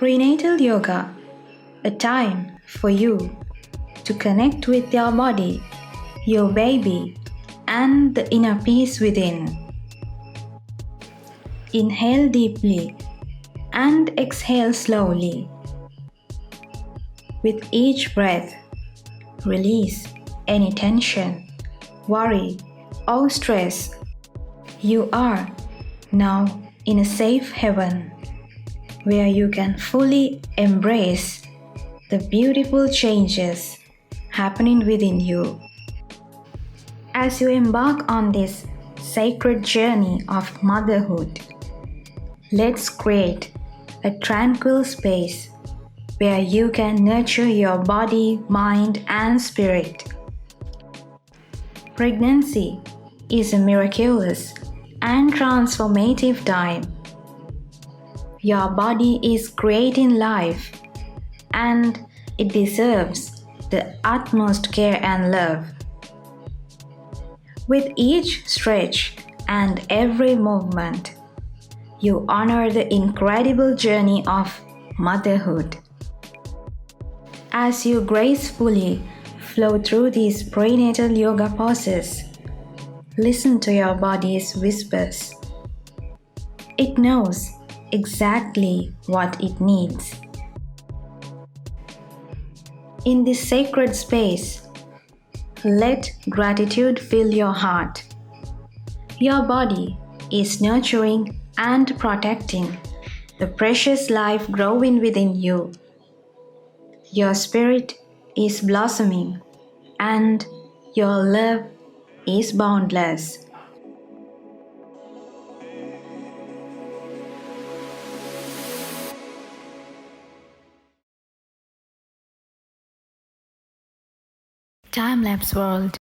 Prenatal Yoga, a time for you to connect with your body, your baby, and the inner peace within. Inhale deeply and exhale slowly. With each breath, release any tension, worry, or stress. You are now in a safe haven where you can fully embrace the beautiful changes happening within you. As you embark on this sacred journey of motherhood, let's create a tranquil space where you can nurture your body, mind, and spirit. Pregnancy is a miraculous and transformative time. Your body is creating life, and it deserves the utmost care and love. With each stretch and every movement, you honor the incredible journey of motherhood. As you gracefully flow through these prenatal yoga poses, listen to your body's whispers. It knows exactly what it needs. In this sacred space, let gratitude fill your heart. Your body is nurturing and protecting the precious life growing within you. Your spirit is blossoming, and your love is boundless. Time-lapse world.